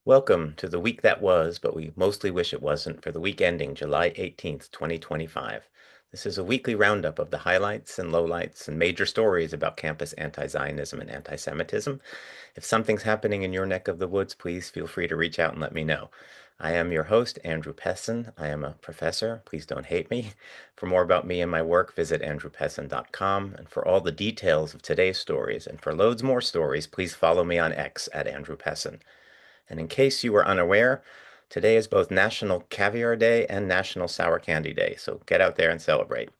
Welcome to the week that was, but we mostly wish it wasn't, for the week ending July 18th, 2025. This is a weekly roundup of the highlights and lowlights and major stories about campus anti-Zionism and anti-Semitism. If something's happening in your neck of the woods, please feel free to reach out and let me know. I am your host, Andrew Pessin. I am a professor. Please don't hate me. For more about me and my work, visit andrewpessin.com. And for all the details of today's stories and for loads more stories, please follow me on X at Andrew Pessin. And in case you were unaware, today is both National Caviar Day and National Sour Candy Day, so get out there and celebrate.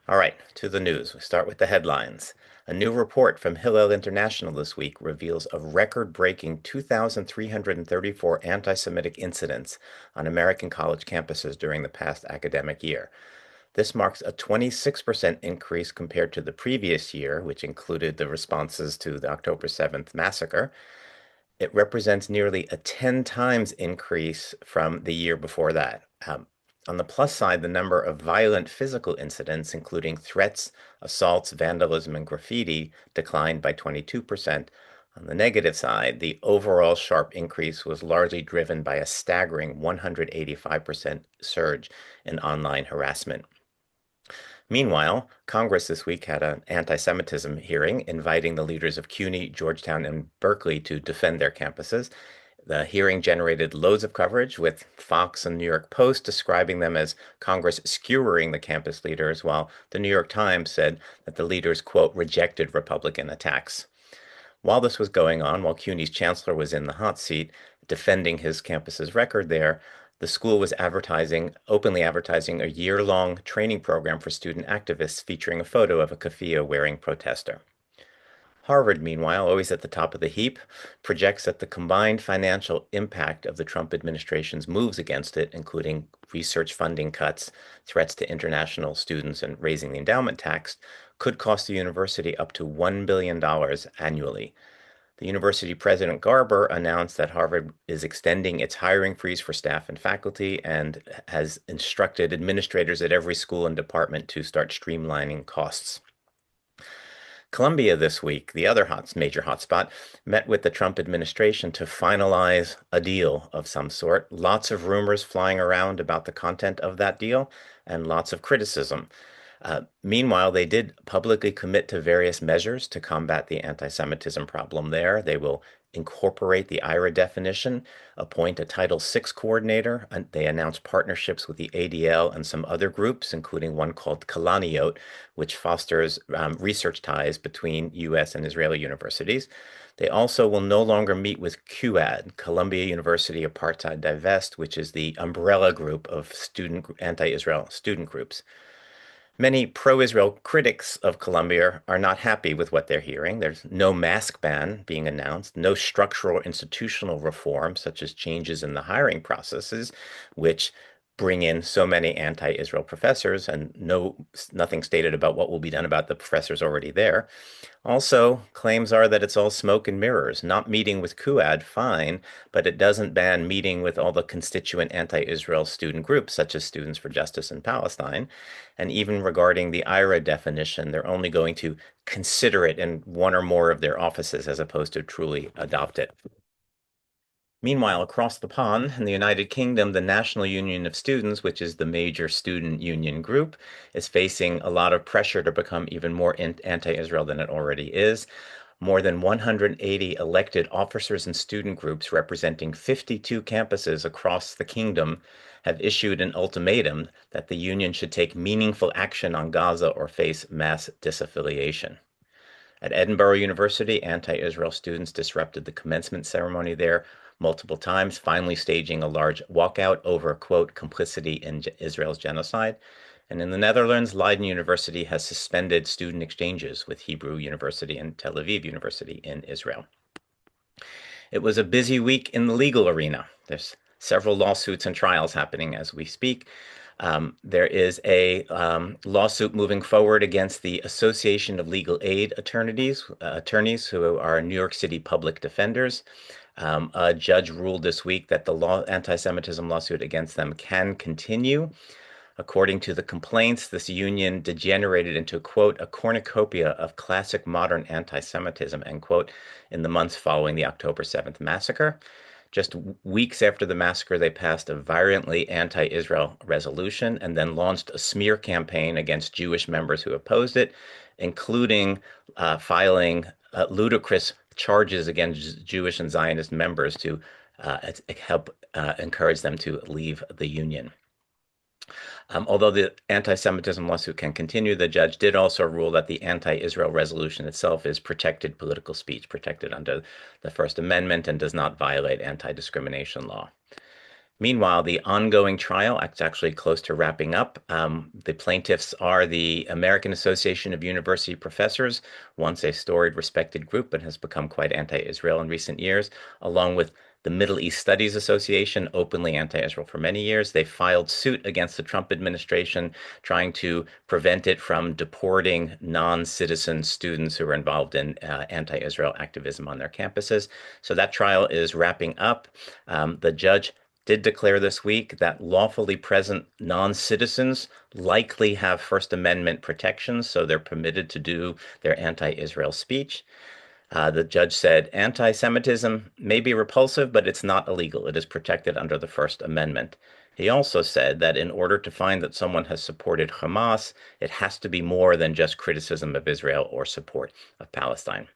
All right, to the news. We start with the headlines. A new report from Hillel International this week reveals a record-breaking 2,334 anti-Semitic incidents on American college campuses during the past academic year. This marks a 26% increase compared to the previous year, which included the responses to the October 7th massacre. It represents nearly a 10 times increase from the year before that. On the plus side, the number of violent physical incidents, including threats, assaults, vandalism, and graffiti, declined by 22%. On the negative side, the overall sharp increase was largely driven by a staggering 185% surge in online harassment. Meanwhile, Congress this week had an anti-Semitism hearing inviting the leaders of CUNY, Georgetown, and Berkeley to defend their campuses. The hearing generated loads of coverage, with Fox and New York Post describing them as Congress skewering the campus leaders, while the New York Times said that the leaders, quote, rejected Republican attacks. While this was going on, while CUNY's chancellor was in the hot seat defending his campus's record there, the school was openly advertising a year-long training program for student activists featuring a photo of a keffiyeh-wearing protester. Harvard, meanwhile, always at the top of the heap, projects that the combined financial impact of the Trump administration's moves against it, including research funding cuts, threats to international students, and raising the endowment tax, could cost the university up to $1 billion annually. The university president Garber announced that Harvard is extending its hiring freeze for staff and faculty and has instructed administrators at every school and department to start streamlining costs. Columbia this week, the other major hotspot, met with the Trump administration to finalize a deal of some sort. Lots of rumors flying around about the content of that deal and lots of criticism. Meanwhile, they did publicly commit to various measures to combat the anti-Semitism problem there. They will incorporate the IRA definition, appoint a Title VI coordinator, and they announced partnerships with the ADL and some other groups, including one called Kalaniot, which fosters research ties between U.S. and Israeli universities. They also will no longer meet with QAD, Columbia University Apartheid Divest, which is the umbrella group of anti-Israel student groups. Many pro-Israel critics of Columbia are not happy with what they're hearing. There's no mask ban being announced, no structural institutional reform, such as changes in the hiring processes, which bring in so many anti-Israel professors, and nothing stated about what will be done about the professors already there. Also, claims are that it's all smoke and mirrors. Not meeting with QAD, fine, but it doesn't ban meeting with all the constituent anti-Israel student groups, such as Students for Justice in Palestine. And even regarding the IRA definition, they're only going to consider it in one or more of their offices as opposed to truly adopt it. Meanwhile, across the pond in the United Kingdom, the National Union of Students, which is the major student union group, is facing a lot of pressure to become even more anti-Israel than it already is. More than 180 elected officers and student groups representing 52 campuses across the kingdom have issued an ultimatum that the union should take meaningful action on Gaza or face mass disaffiliation. At Edinburgh University, anti-Israel students disrupted the commencement ceremony there multiple times, finally staging a large walkout over, quote, complicity in Israel's genocide. And in the Netherlands, Leiden University has suspended student exchanges with Hebrew University and Tel Aviv University in Israel. It was a busy week in the legal arena. There's several lawsuits and trials happening as we speak. There is a lawsuit moving forward against the Association of Legal Aid attorneys who are New York City public defenders. A judge ruled this week that the anti-Semitism lawsuit against them can continue. According to the complaints, this union degenerated into, quote, a cornucopia of classic modern anti-Semitism, end quote, in the months following the October 7th massacre. Just weeks after the massacre, they passed a virulently anti-Israel resolution and then launched a smear campaign against Jewish members who opposed it, including filing ludicrous charges against Jewish and Zionist members to help encourage them to leave the Union. Although the anti-Semitism lawsuit can continue, the judge did also rule that the anti-Israel resolution itself is protected political speech, protected under the First Amendment, and does not violate anti-discrimination law. Meanwhile, the ongoing trial is actually close to wrapping up. The plaintiffs are the American Association of University Professors, once a storied, respected group, but has become quite anti-Israel in recent years, along with the Middle East Studies Association, openly anti-Israel for many years. They filed suit against the Trump administration, trying to prevent it from deporting non-citizen students who are involved in anti-Israel activism on their campuses. So that trial is wrapping up. The judge did declare this week that lawfully present non-citizens likely have First Amendment protections, so they're permitted to do their anti-Israel speech. The judge said anti-Semitism may be repulsive, but it's not illegal. It is protected under the First Amendment. He also said that in order to find that someone has supported Hamas, it has to be more than just criticism of Israel or support of Palestine.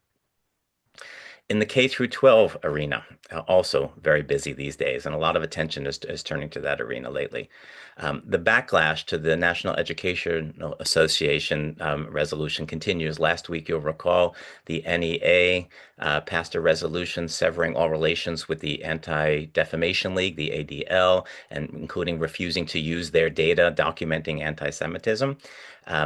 In the K through 12 arena, also very busy these days, and a lot of attention is turning to that arena lately. The backlash to the National Education Association resolution continues. Last week, you'll recall, the NEA passed a resolution severing all relations with the Anti-Defamation League, the ADL, and including refusing to use their data documenting anti-Semitism.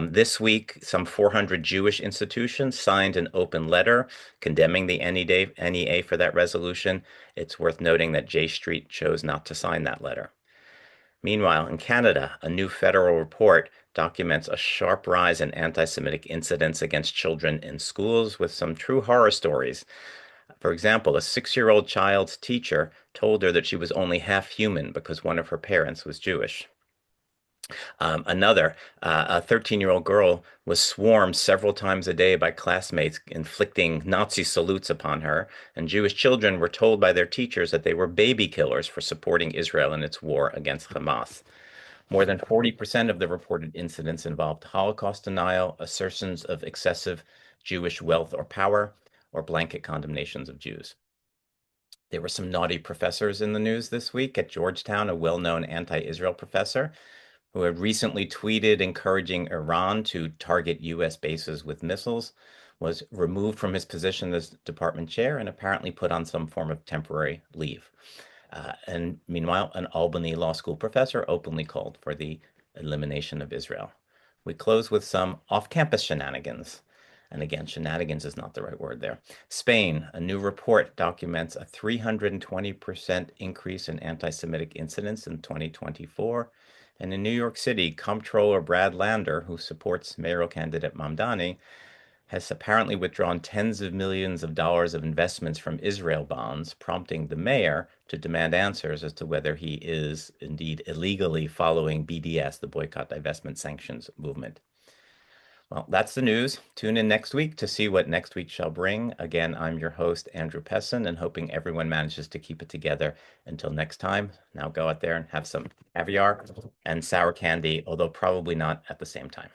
This week, some 400 Jewish institutions signed an open letter condemning the NEA for that resolution. It's worth noting that J Street chose not to sign that letter. Meanwhile, in Canada, a new federal report documents a sharp rise in anti-Semitic incidents against children in schools, with some true horror stories. For example, a 6-year-old child's teacher told her that she was only half human because one of her parents was Jewish. A 13-year-old girl, was swarmed several times a day by classmates, inflicting Nazi salutes upon her, and Jewish children were told by their teachers that they were baby killers for supporting Israel in its war against Hamas. More than 40% of the reported incidents involved Holocaust denial, assertions of excessive Jewish wealth or power, or blanket condemnations of Jews. There were some naughty professors in the news this week. At Georgetown, a well-known anti-Israel professor who had recently tweeted encouraging Iran to target U.S. bases with missiles, was removed from his position as department chair and apparently put on some form of temporary leave. And meanwhile, an Albany Law School professor openly called for the elimination of Israel. We close with some off-campus shenanigans. And again, shenanigans is not the right word there. Spain, a new report documents a 320% increase in anti-Semitic incidents in 2024. And in New York City, Comptroller Brad Lander, who supports mayoral candidate Mamdani, has apparently withdrawn tens of millions of dollars of investments from Israel bonds, prompting the mayor to demand answers as to whether he is indeed illegally following BDS, the Boycott, Divestment, Sanctions movement. Well, that's the news. Tune in next week to see what next week shall bring. Again, I'm your host, Andrew Pessin, and hoping everyone manages to keep it together until next time. Now go out there and have some caviar and sour candy, although probably not at the same time.